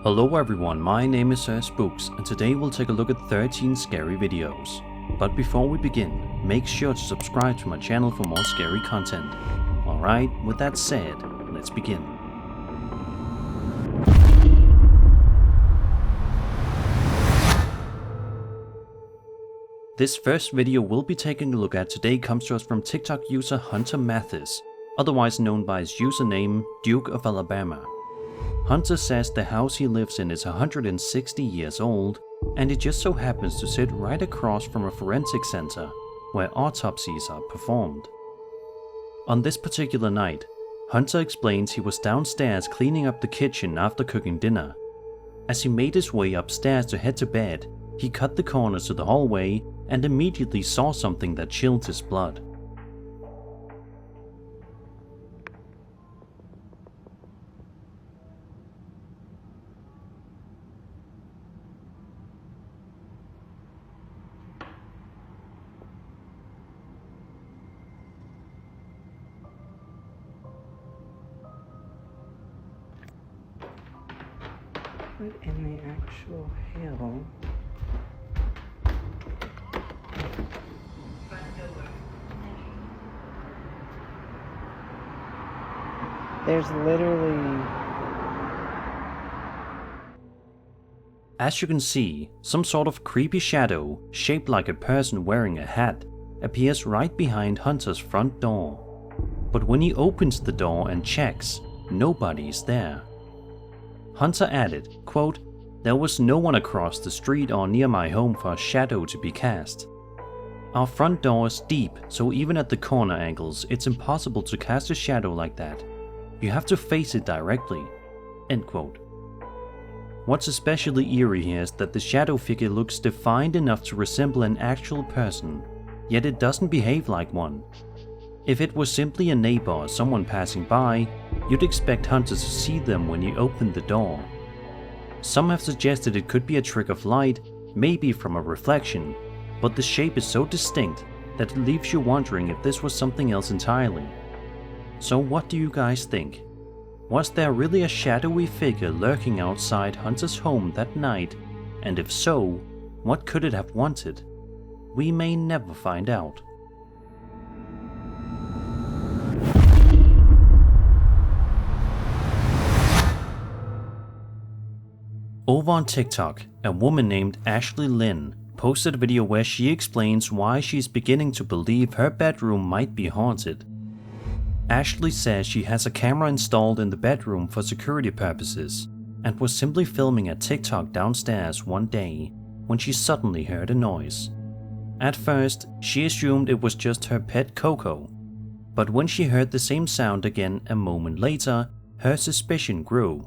Hello everyone, my name is Spooks, and today we'll take a look at 13 scary videos. But before we begin, make sure to subscribe to my channel for more scary content. Alright, with that said, let's begin. This first video we'll be taking a look at today comes to us from TikTok user Hunter Mathis, otherwise known by his username Duke of Alabama. Hunter says the house he lives in is 160 years old, and it just so happens to sit right across from a forensic center where autopsies are performed. On this particular night, Hunter explains he was downstairs cleaning up the kitchen after cooking dinner. As he made his way upstairs to head to bed, he cut the corners to the hallway and immediately saw something that chilled his blood. What in the actual hell? There's literally... As you can see, some sort of creepy shadow, shaped like a person wearing a hat, appears right behind Hunter's front door. But when he opens the door and checks, nobody is there. Hunter added, quote, "There was no one across the street or near my home for a shadow to be cast. Our front door is deep, so even at the corner angles, it's impossible to cast a shadow like that. You have to face it directly." End quote. What's especially eerie here is that the shadow figure looks defined enough to resemble an actual person, yet it doesn't behave like one. If it was simply a neighbor or someone passing by, you'd expect Hunter to see them when you open the door. Some have suggested it could be a trick of light, maybe from a reflection, but the shape is so distinct that it leaves you wondering if this was something else entirely. So what do you guys think? Was there really a shadowy figure lurking outside Hunter's home that night, and if so, what could it have wanted? We may never find out. Over on TikTok, a woman named Ashley Lynn posted a video where she explains why she's beginning to believe her bedroom might be haunted. Ashley says she has a camera installed in the bedroom for security purposes and was simply filming a TikTok downstairs one day when she suddenly heard a noise. At first, she assumed it was just her pet Coco, but when she heard the same sound again a moment later, her suspicion grew.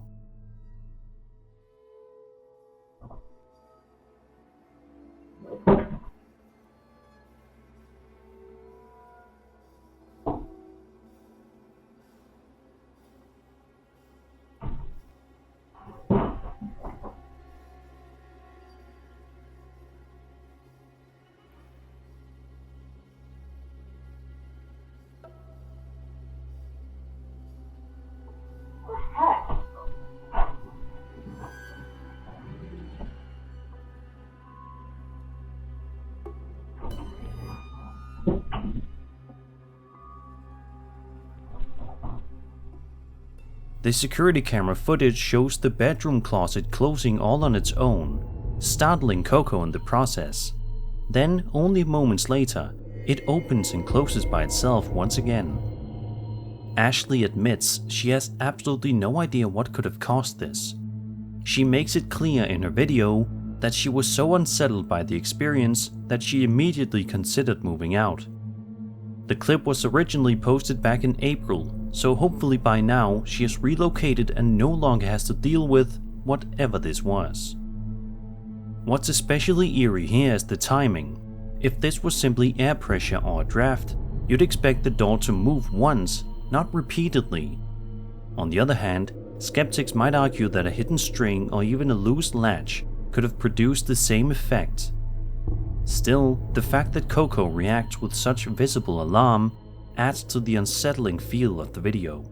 The security camera footage shows the bedroom closet closing all on its own, startling Coco in the process. Then, only moments later, it opens and closes by itself once again. Ashley admits she has absolutely no idea what could have caused this. She makes it clear in her video that she was so unsettled by the experience that she immediately considered moving out. The clip was originally posted back in April, so hopefully by now she has relocated and no longer has to deal with whatever this was. What's especially eerie here is the timing. If this was simply air pressure or a draft, you'd expect the door to move once, not repeatedly. On the other hand, skeptics might argue that a hidden string or even a loose latch could have produced the same effect. Still, the fact that Coco reacts with such visible alarm adds to the unsettling feel of the video.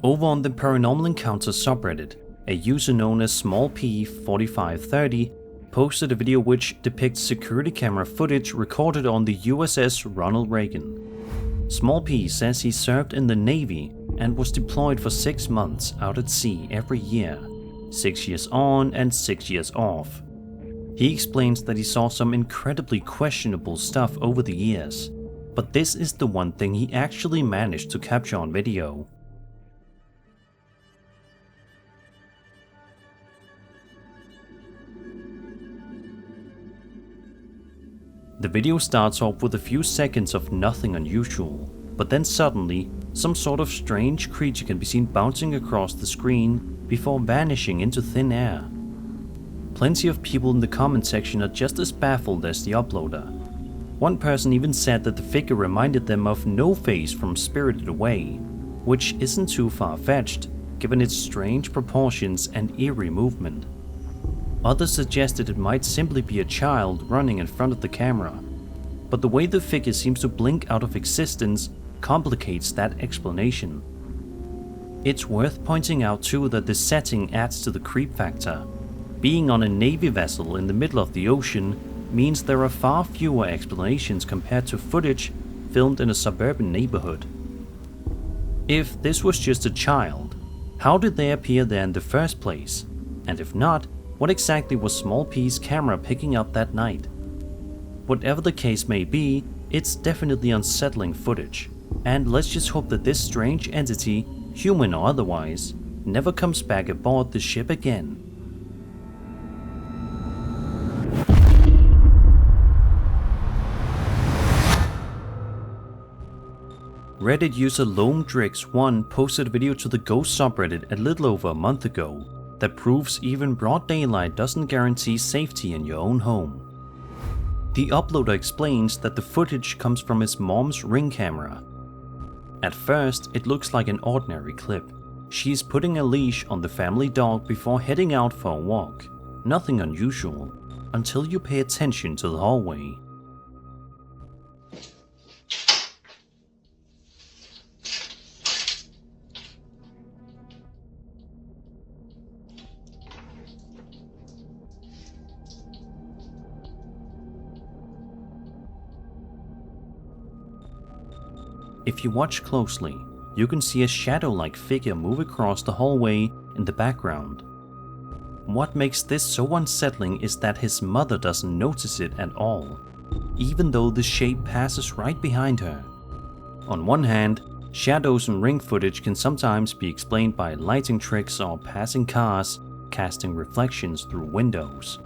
Over on the Paranormal Encounters subreddit, a user known as smallp4530 posted a video which depicts security camera footage recorded on the USS Ronald Reagan. Small P says he served in the Navy and was deployed for 6 months out at sea every year, 6 years on and 6 years off. He explains that he saw some incredibly questionable stuff over the years, but this is the one thing he actually managed to capture on video. The video starts off with a few seconds of nothing unusual, but then suddenly, some sort of strange creature can be seen bouncing across the screen before vanishing into thin air. Plenty of people in the comment section are just as baffled as the uploader. One person even said that the figure reminded them of No Face from Spirited Away, which isn't too far-fetched, given its strange proportions and eerie movement. Others suggested it might simply be a child running in front of the camera, but the way the figure seems to blink out of existence complicates that explanation. It's worth pointing out too that this setting adds to the creep factor. Being on a Navy vessel in the middle of the ocean means there are far fewer explanations compared to footage filmed in a suburban neighborhood. If this was just a child, how did they appear there in the first place? And if not, what exactly was Small P's camera picking up that night? Whatever the case may be, it's definitely unsettling footage, and let's just hope that this strange entity, human or otherwise, never comes back aboard the ship again. Reddit user LomeDrix1 posted a video to the Ghost subreddit a little over a month ago that proves even broad daylight doesn't guarantee safety in your own home. The uploader explains that the footage comes from his mom's Ring camera. At first, it looks like an ordinary clip. She's putting a leash on the family dog before heading out for a walk. Nothing unusual, until you pay attention to the hallway. If you watch closely, you can see a shadow-like figure move across the hallway in the background. What makes this so unsettling is that his mother doesn't notice it at all, even though the shape passes right behind her. On one hand, shadows in Ring footage can sometimes be explained by lighting tricks or passing cars casting reflections through windows.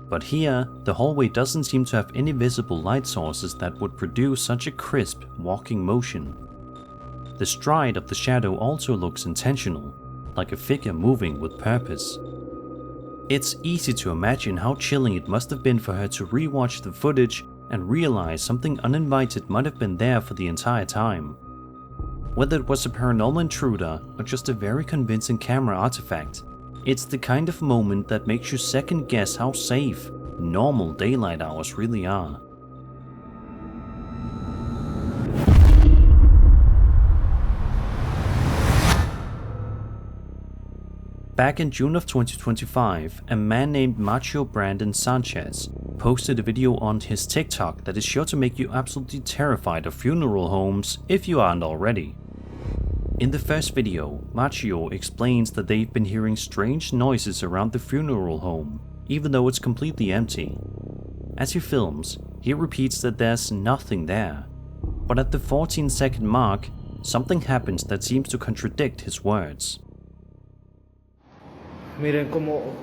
But here, the hallway doesn't seem to have any visible light sources that would produce such a crisp walking motion. The stride of the shadow also looks intentional, like a figure moving with purpose. It's easy to imagine how chilling it must have been for her to rewatch the footage and realize something uninvited might have been there for the entire time. Whether it was a paranormal intruder or just a very convincing camera artifact, it's the kind of moment that makes you second guess how safe normal daylight hours really are. Back in June of 2025, a man named Macho Brandon Sanchez posted a video on his TikTok that is sure to make you absolutely terrified of funeral homes if you aren't already. In the first video, Machio explains that they've been hearing strange noises around the funeral home, even though it's completely empty. As he films, he repeats that there's nothing there, but at the 14-second mark, something happens that seems to contradict his words. Miren, como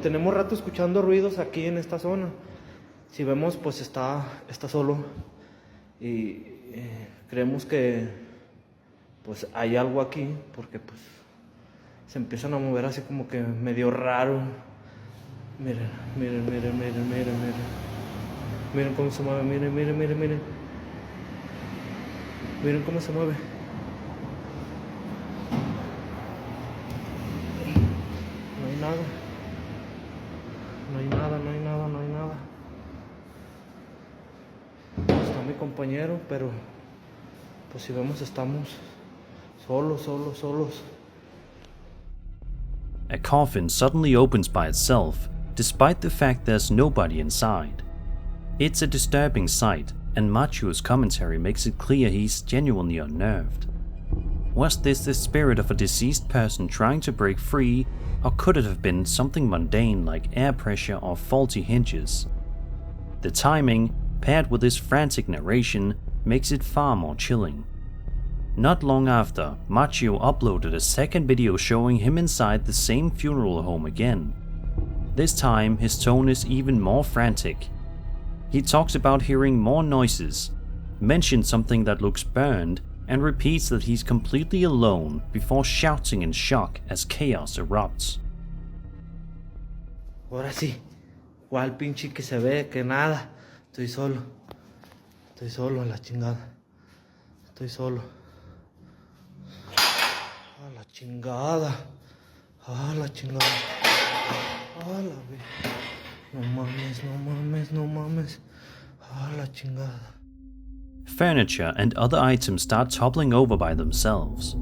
tenemos rato escuchando ruidos aquí en esta zona. Si vemos, pues está solo y creemos que pues hay algo aquí, porque pues se empiezan a mover así como que medio raro. Miren, miren, miren, miren, miren, miren. Miren cómo se mueve, miren, miren, miren, miren. Miren cómo se mueve. No hay nada. No hay nada, no hay nada, no hay nada. Está mi compañero, pero pues si vemos estamos Solos. A coffin suddenly opens by itself, despite the fact there's nobody inside. It's a disturbing sight, and Machu's commentary makes it clear he's genuinely unnerved. Was this the spirit of a deceased person trying to break free, or could it have been something mundane like air pressure or faulty hinges? The timing, paired with his frantic narration, makes it far more chilling. Not long after, Machu uploaded a second video showing him inside the same funeral home again. This time, his tone is even more frantic. He talks about hearing more noises, mentions something that looks burned, and repeats that he's completely alone before shouting in shock as chaos erupts. Ahora sí, ¿cuál pinche que se ve? Que nada. Estoy solo a la chingada. Estoy solo. A la chingada. A la chingada. A la vez. No mames. A la chingada. Furniture and other items start toppling over by themselves.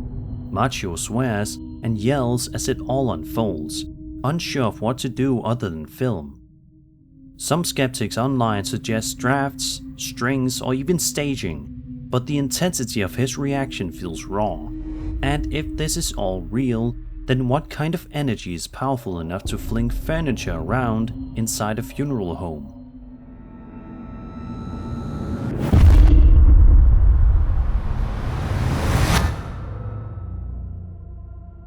Macho swears and yells as it all unfolds, unsure of what to do other than film. Some skeptics online suggest drafts, strings, or even staging, but the intensity of his reaction feels raw. And if this is all real, then what kind of energy is powerful enough to fling furniture around inside a funeral home?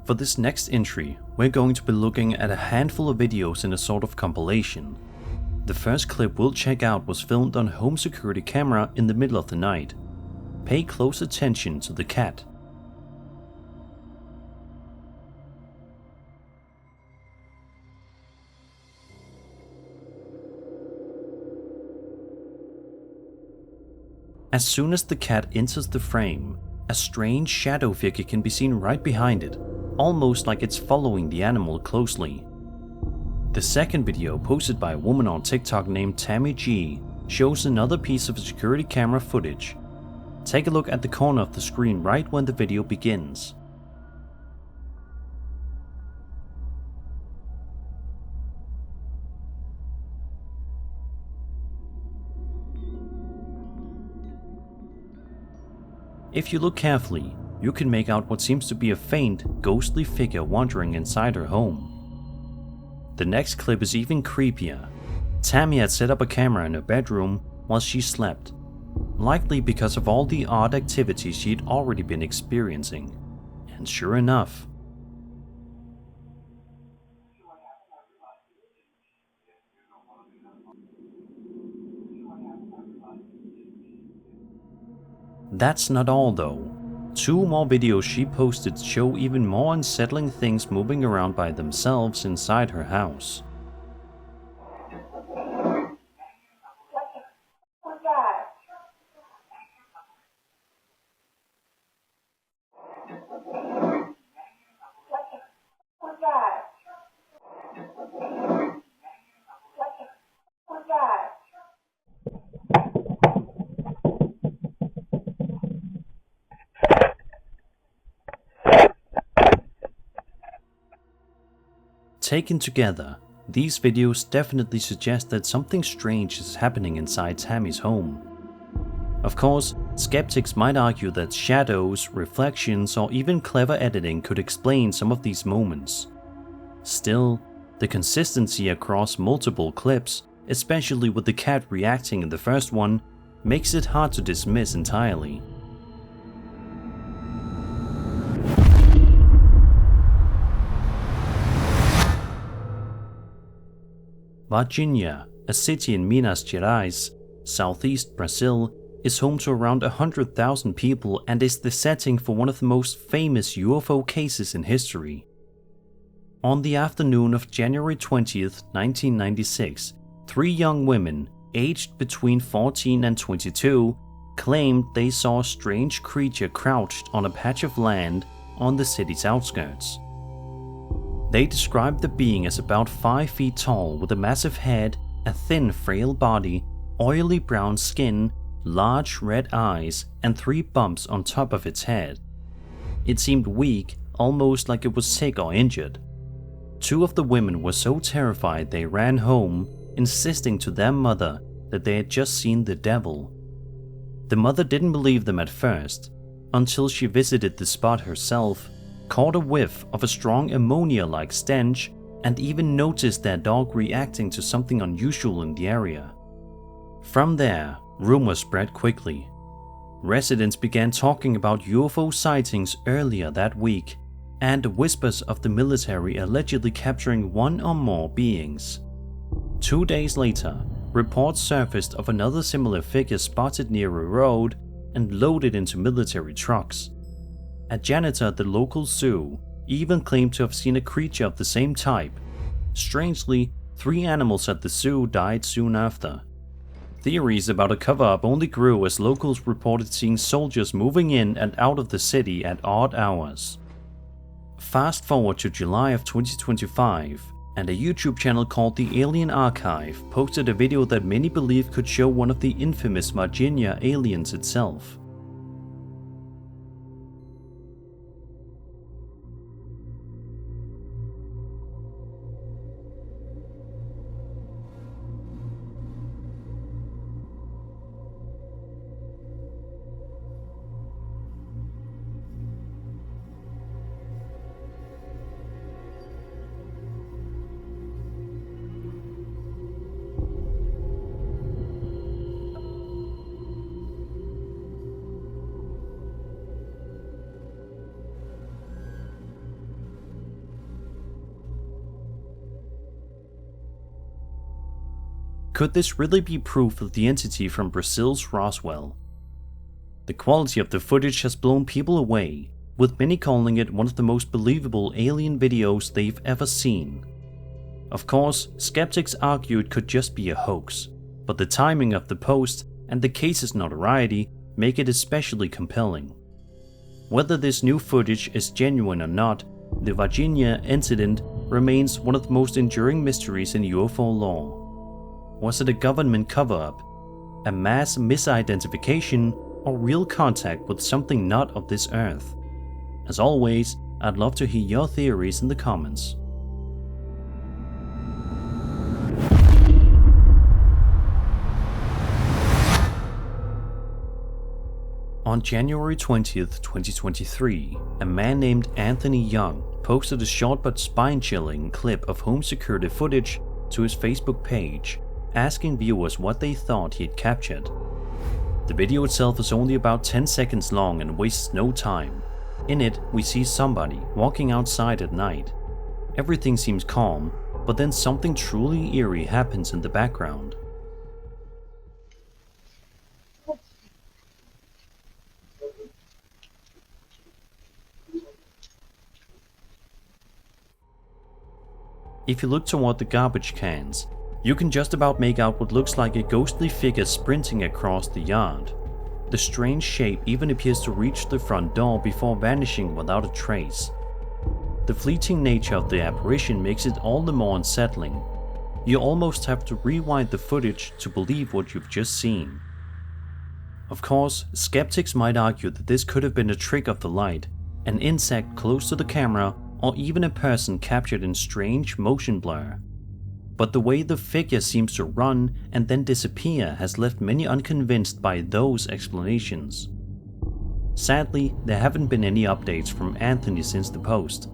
For this next entry, we're going to be looking at a handful of videos in a sort of compilation. The first clip we'll check out was filmed on home security camera in the middle of the night. Pay close attention to the cat. As soon as the cat enters the frame, a strange shadow figure can be seen right behind it, almost like it's following the animal closely. The second video, posted by a woman on TikTok named Tammy G, shows another piece of security camera footage. Take a look at the corner of the screen right when the video begins. If you look carefully, you can make out what seems to be a faint, ghostly figure wandering inside her home. The next clip is even creepier. Tammy had set up a camera in her bedroom while she slept, likely because of all the odd activities she'd already been experiencing. And sure enough, that's not all though. 2 more videos she posted show even more unsettling things moving around by themselves inside her house. Taken together, these videos definitely suggest that something strange is happening inside Tammy's home. Of course, skeptics might argue that shadows, reflections, or even clever editing could explain some of these moments. Still, the consistency across multiple clips, especially with the cat reacting in the first one, makes it hard to dismiss entirely. Varginha, a city in Minas Gerais, southeast Brazil, is home to around 100,000 people and is the setting for one of the most famous UFO cases in history. On the afternoon of January 20th, 1996, 3 young women, aged between 14 and 22, claimed they saw a strange creature crouched on a patch of land on the city's outskirts. They described the being as about 5 feet tall with a massive head, a thin, frail body, oily brown skin, large red eyes, and 3 bumps on top of its head. It seemed weak, almost like it was sick or injured. 2 of the women were so terrified they ran home, insisting to their mother that they had just seen the devil. The mother didn't believe them at first, until she visited the spot herself, caught a whiff of a strong ammonia-like stench, and even noticed their dog reacting to something unusual in the area. From there, rumors spread quickly. Residents began talking about UFO sightings earlier that week, and whispers of the military allegedly capturing 1 or more beings. 2 days later, reports surfaced of another similar figure spotted near a road and loaded into military trucks. A janitor at the local zoo even claimed to have seen a creature of the same type. Strangely, 3 animals at the zoo died soon after. Theories about a cover-up only grew as locals reported seeing soldiers moving in and out of the city at odd hours. Fast forward to July of 2025, and a YouTube channel called The Alien Archive posted a video that many believe could show one of the infamous Varginha aliens itself. Could this really be proof of the entity from Brazil's Roswell? The quality of the footage has blown people away, with many calling it one of the most believable alien videos they've ever seen. Of course, skeptics argue it could just be a hoax, but the timing of the post and the case's notoriety make it especially compelling. Whether this new footage is genuine or not, the Varginha incident remains one of the most enduring mysteries in UFO lore. Was it a government cover-up, a mass misidentification, or real contact with something not of this earth? As always, I'd love to hear your theories in the comments. On January 20th, 2023, a man named Anthony Young posted a short but spine-chilling clip of home security footage to his Facebook page, asking viewers what they thought he had captured. The video itself is only about 10 seconds long and wastes no time. In it, we see somebody walking outside at night. Everything seems calm, but then something truly eerie happens in the background. If you look toward the garbage cans, you can just about make out what looks like a ghostly figure sprinting across the yard. The strange shape even appears to reach the front door before vanishing without a trace. The fleeting nature of the apparition makes it all the more unsettling. You almost have to rewind the footage to believe what you've just seen. Of course, skeptics might argue that this could have been a trick of the light, an insect close to the camera, or even a person captured in strange motion blur. But the way the figure seems to run and then disappear has left many unconvinced by those explanations. Sadly, there haven't been any updates from Anthony since the post,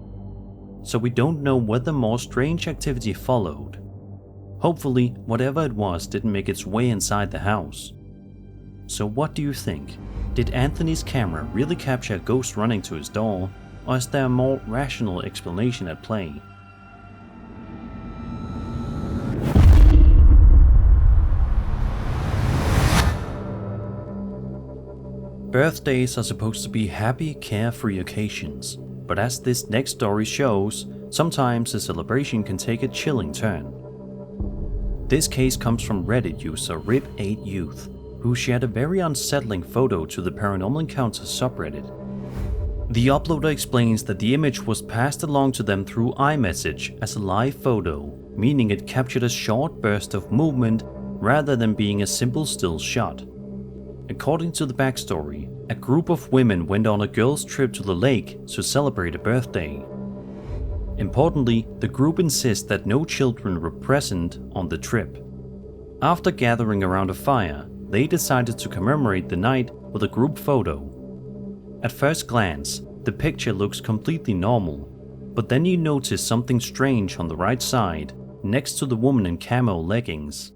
so we don't know whether more strange activity followed. Hopefully, whatever it was didn't make its way inside the house. So what do you think? Did Anthony's camera really capture a ghost running to his door, or is there a more rational explanation at play? Birthdays are supposed to be happy, carefree occasions, but as this next story shows, sometimes the celebration can take a chilling turn. This case comes from Reddit user RIP8Youth, who shared a very unsettling photo to the Paranormal Encounters subreddit. The uploader explains that the image was passed along to them through iMessage as a live photo, meaning it captured a short burst of movement rather than being a simple still shot. According to the backstory, a group of women went on a girls' trip to the lake to celebrate a birthday. Importantly, the group insists that no children were present on the trip. After gathering around a fire, they decided to commemorate the night with a group photo. At first glance, the picture looks completely normal, but then you notice something strange on the right side, next to the woman in camo leggings.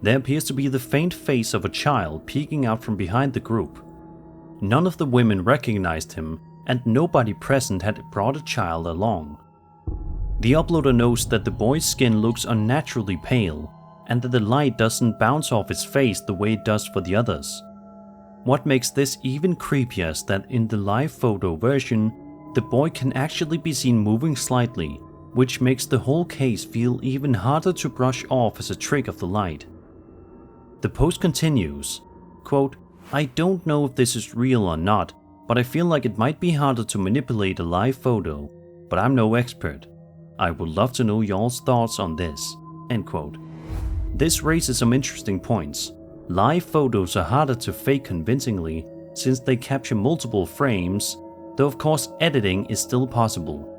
There appears to be the faint face of a child peeking out from behind the group. None of the women recognized him, and nobody present had brought a child along. The uploader notes that the boy's skin looks unnaturally pale, and that the light doesn't bounce off his face the way it does for the others. What makes this even creepier is that in the live photo version, the boy can actually be seen moving slightly, which makes the whole case feel even harder to brush off as a trick of the light. The post continues, quote, "I don't know if this is real or not, but I feel like it might be harder to manipulate a live photo, but I'm no expert. I would love to know y'all's thoughts on this." End quote. This raises some interesting points. Live photos are harder to fake convincingly since they capture multiple frames, though of course editing is still possible.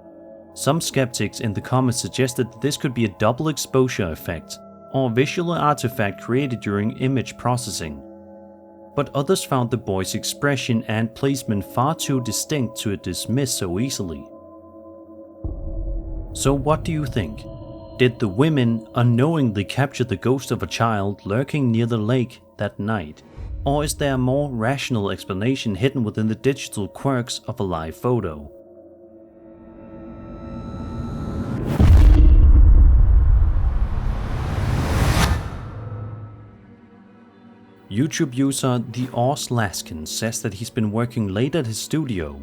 Some skeptics in the comments suggested that this could be a double exposure effect, or a visual artifact created during image processing. But others found the boy's expression and placement far too distinct to dismiss so easily. So what do you think? Did the women unknowingly capture the ghost of a child lurking near the lake that night? Or is there a more rational explanation hidden within the digital quirks of a live photo? YouTube user The Oz Laskin says that he's been working late at his studio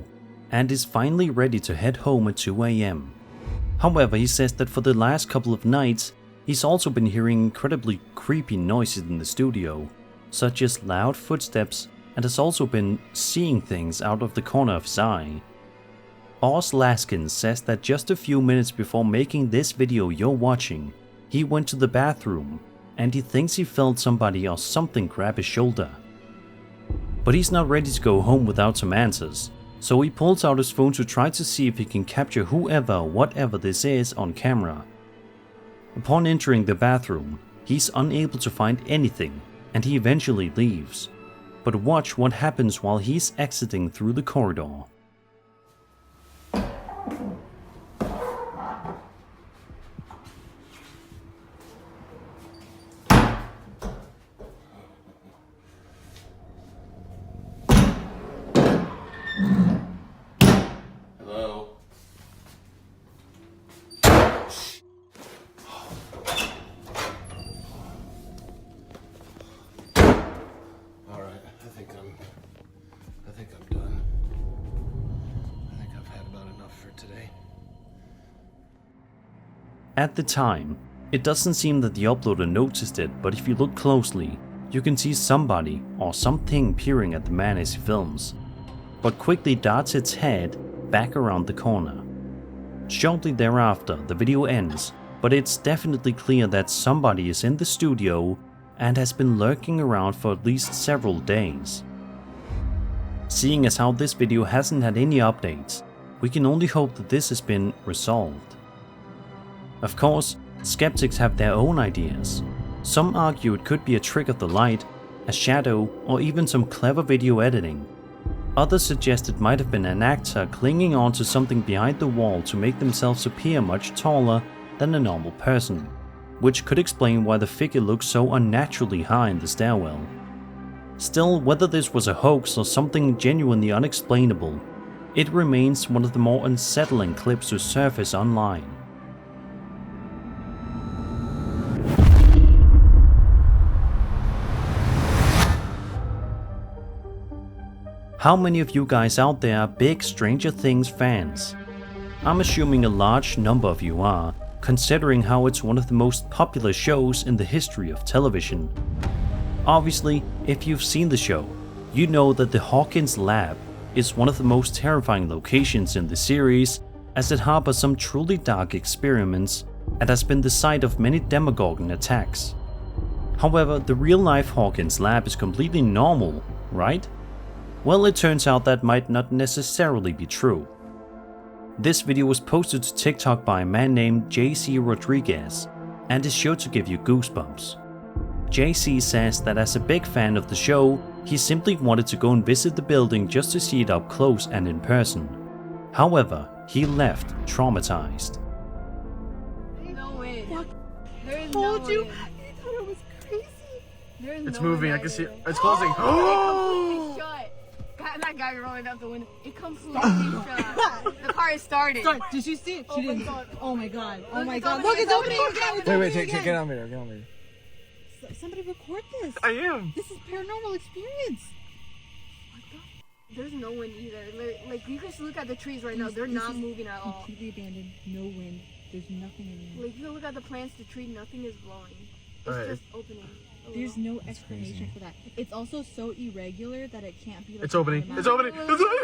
and is finally ready to head home at 2 AM. However, he says that for the last couple of nights, he's also been hearing incredibly creepy noises in the studio, such as loud footsteps, and has also been seeing things out of the corner of his eye. Oz Laskin says that just a few minutes before making this video you're watching, he went to the bathroom, and he thinks he felt somebody or something grab his shoulder. But he's not ready to go home without some answers, so he pulls out his phone to try to see if he can capture whoever or whatever this is on camera. Upon entering the bathroom, he's unable to find anything, and he eventually leaves. But watch what happens while he's exiting through the corridor. I think I'm done. I think I've had about enough for today. At the time, it doesn't seem that the uploader noticed it, but if you look closely, you can see somebody or something peering at the man as he films, but quickly darts its head back around the corner. Shortly thereafter, the video ends, but it's definitely clear that somebody is in the studio and has been lurking around for at least several days. Seeing as how this video hasn't had any updates, we can only hope that this has been resolved. Of course, skeptics have their own ideas. Some argue it could be a trick of the light, a shadow, or even some clever video editing. Others suggest it might have been an actor clinging onto something behind the wall to make themselves appear much taller than a normal person, which could explain why the figure looks so unnaturally high in the stairwell. Still, whether this was a hoax or something genuinely unexplainable, it remains one of the more unsettling clips to surface online. How many of you guys out there are big Stranger Things fans? I'm assuming a large number of you are, considering how it's one of the most popular shows in the history of television. Obviously, if you've seen the show, you know that the Hawkins Lab is one of the most terrifying locations in the series, as it harbors some truly dark experiments and has been the site of many Demogorgon attacks. However, the real-life Hawkins Lab is completely normal, right? Well, it turns out that might not necessarily be true. This video was posted to TikTok by a man named JC Rodriguez and is sure to give you goosebumps. JC says that as a big fan of the show, he simply wanted to go and visit the building just to see it up close and in person. However, he left traumatized. No way. There is Told no you. way. I thought it was crazy. There is It's no moving. way I can see it. there. It's closing. Oh, it completely shut. That guy rolling out the window. It completely shut. The car is started. Sorry, did you see it? Oh She my didn't. God. Oh my god. Oh Look, my it's god. opening, Look, it's it's opening opening. again. It's Wait, opening get again. on video. Get on video. Somebody record this. I am. This is paranormal experience. There's no wind either. Like you can look at the trees right now. They're This not is moving at all. Completely abandoned. No wind. There's nothing in there. Like you can look at the plants, the tree, nothing is blowing. It's Alright. just opening. There's no explanation for that. It's also so irregular that it can't be like It's opening. automatic. It's opening. It's opening.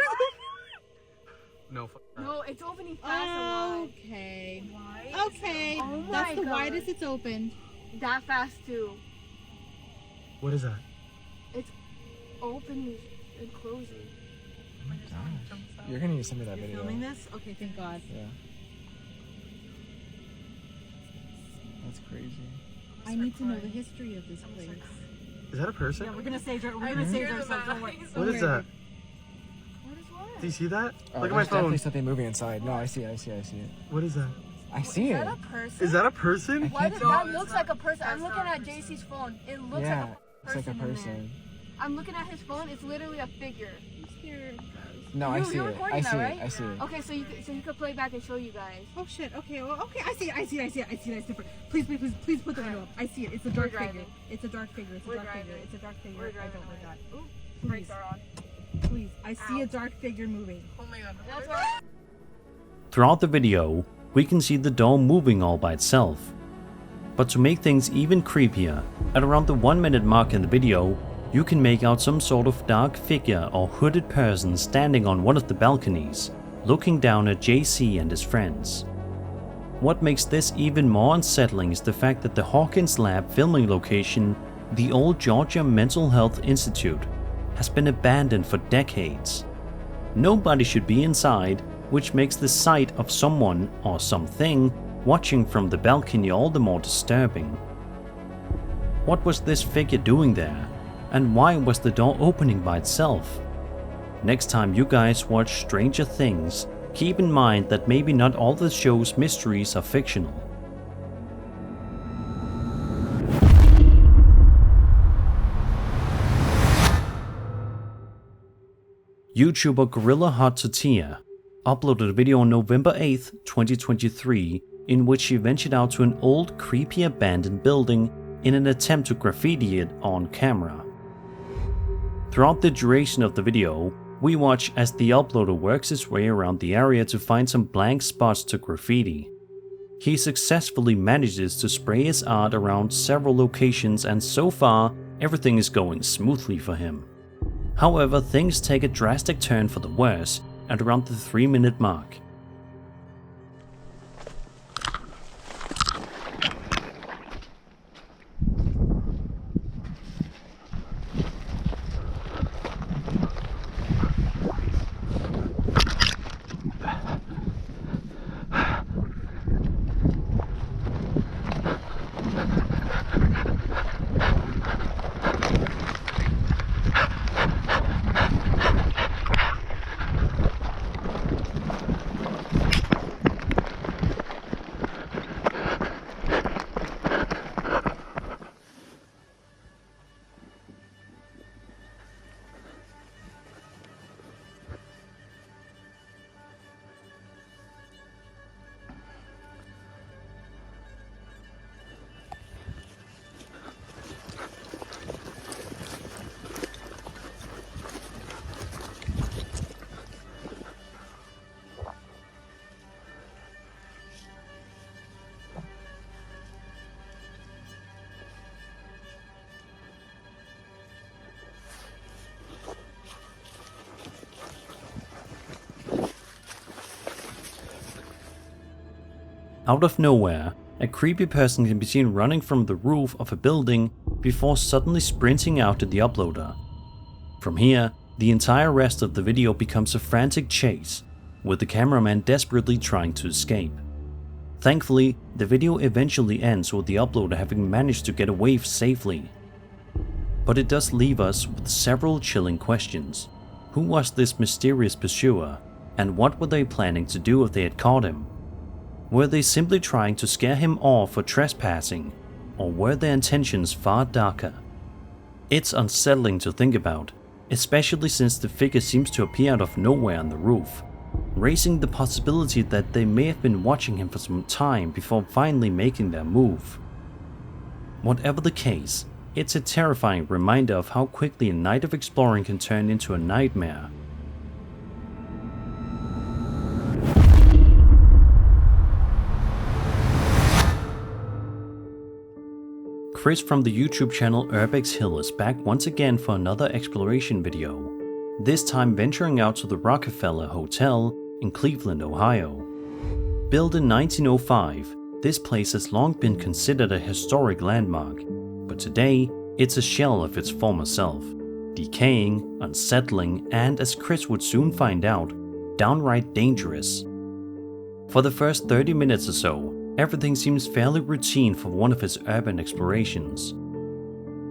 No. No, it's opening fast and wide. Okay. Why? Okay. Oh my That's the God. widest it's opened. That fast too. What is that? It's opening and closing. Oh my gosh. You're gonna need to send me that You're video. filming this? Okay, thank God. Yeah. That's crazy. I need to know the history of this place. Is that a person? Yeah, we're gonna save ourselves. Don't worry. What is that? What is what? Do you see that? Oh, Look at my there's definitely phone. something moving inside. No, I see it. What is that? I see Is it. that a person? Is that a person? Why does that looks like a person? I'm looking at JC's phone. It looks Yeah, like a it's person. like a in there. person. I'm looking at his phone. It's literally a figure. I'm scared. No, I see You're it. recording I that, see right? it. I see it. Okay, so you could play back and show you guys. Oh shit. Okay. Well, okay. I see it. It's different. Please put the window up. I see it. It's a dark driving. figure. It's a dark figure. We're driving. It's a dark figure. We're I driving don't like that. away. Ooh, Please, brakes are on. please. I see a dark figure moving. Oh my god. That's right. Throughout the video, we can see the door moving all by itself. But to make things even creepier, at around the 1 minute mark in the video, you can make out some sort of dark figure or hooded person standing on one of the balconies, looking down at JC and his friends. What makes this even more unsettling is the fact that the Hawkins Lab filming location, the old Georgia Mental Health Institute, has been abandoned for decades. Nobody should be inside, which makes the sight of someone or something watching from the balcony all the more disturbing. What was this figure doing there? And why was the door opening by itself? Next time you guys watch Stranger Things, keep in mind that maybe not all the show's mysteries are fictional. YouTuber Gorilla Hot Tortilla uploaded a video on November 8th, 2023, in which she ventured out to an old, creepy abandoned building in an attempt to graffiti it on camera. Throughout the duration of the video, we watch as the uploader works his way around the area to find some blank spots to graffiti. He successfully manages to spray his art around several locations, and so far, everything is going smoothly for him. However, things take a drastic turn for the worse at around the 3-minute mark. Out of nowhere, a creepy person can be seen running from the roof of a building before suddenly sprinting out to the uploader. From here, the entire rest of the video becomes a frantic chase, with the cameraman desperately trying to escape. Thankfully, the video eventually ends with the uploader having managed to get away safely. But it does leave us with several chilling questions. Who was this mysterious pursuer, and what were they planning to do if they had caught him? Were they simply trying to scare him off for trespassing, or were their intentions far darker? It's unsettling to think about, especially since the figure seems to appear out of nowhere on the roof, raising the possibility that they may have been watching him for some time before finally making their move. Whatever the case, it's a terrifying reminder of how quickly a night of exploring can turn into a nightmare. Chris from the YouTube channel Urbex Hill is back once again for another exploration video, this time venturing out to the Rockefeller Hotel in Cleveland, Ohio. Built in 1905, this place has long been considered a historic landmark, but today it's a shell of its former self, decaying, unsettling, and, as Chris would soon find out, downright dangerous. For the first 30 minutes or so, everything seems fairly routine for one of his urban explorations.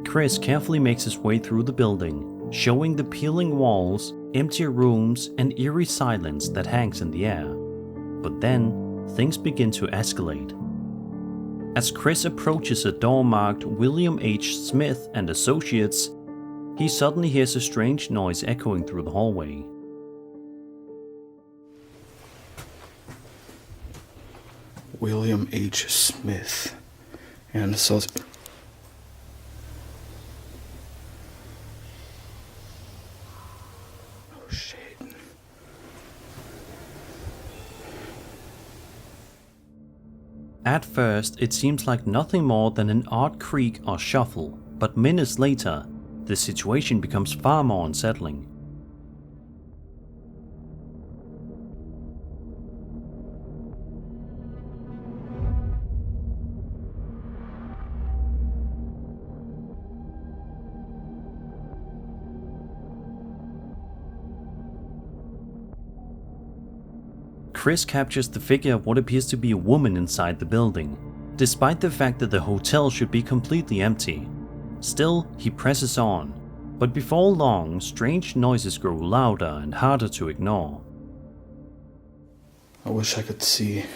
Chris carefully makes his way through the building, showing the peeling walls, empty rooms, and eerie silence that hangs in the air. But then, things begin to escalate. As Chris approaches a door marked William H. Smith and Associates, he suddenly hears a strange noise echoing through the hallway. William H. Smith and Associates. Oh shit. At first, it seems like nothing more than an odd creak or shuffle, but minutes later, the situation becomes far more unsettling. Chris captures the figure of what appears to be a woman inside the building, despite the fact that the hotel should be completely empty. Still, he presses on, but before long, strange noises grow louder and harder to ignore. I wish I could see.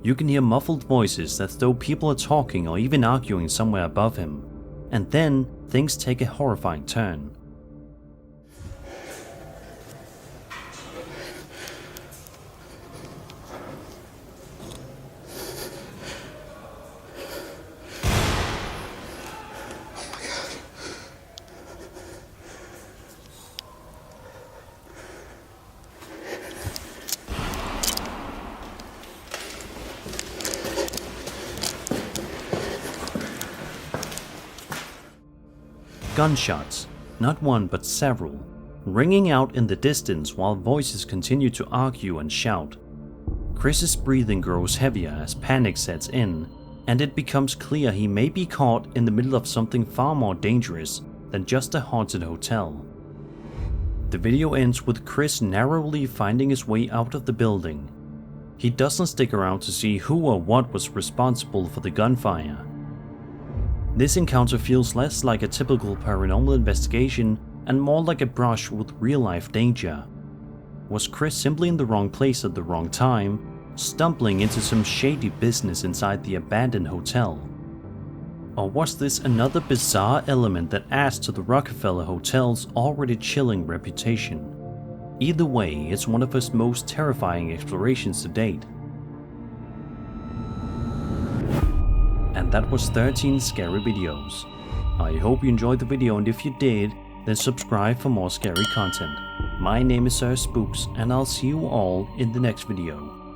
You can hear muffled voices as though people are talking or even arguing somewhere above him, and then things take a horrifying turn. Gunshots, not one but several, ringing out in the distance while voices continue to argue and shout. Chris's breathing grows heavier as panic sets in, and it becomes clear he may be caught in the middle of something far more dangerous than just a haunted hotel. The video ends with Chris narrowly finding his way out of the building. He doesn't stick around to see who or what was responsible for the gunfire. This encounter feels less like a typical paranormal investigation and more like a brush with real-life danger. Was Chris simply in the wrong place at the wrong time, stumbling into some shady business inside the abandoned hotel? Or was this another bizarre element that adds to the Rockefeller Hotel's already chilling reputation? Either way, it's one of his most terrifying explorations to date. And that was 13 scary videos. I hope you enjoyed the video, and if you did, then subscribe for more scary content. My name is Sir Spooks, and I'll see you all in the next video.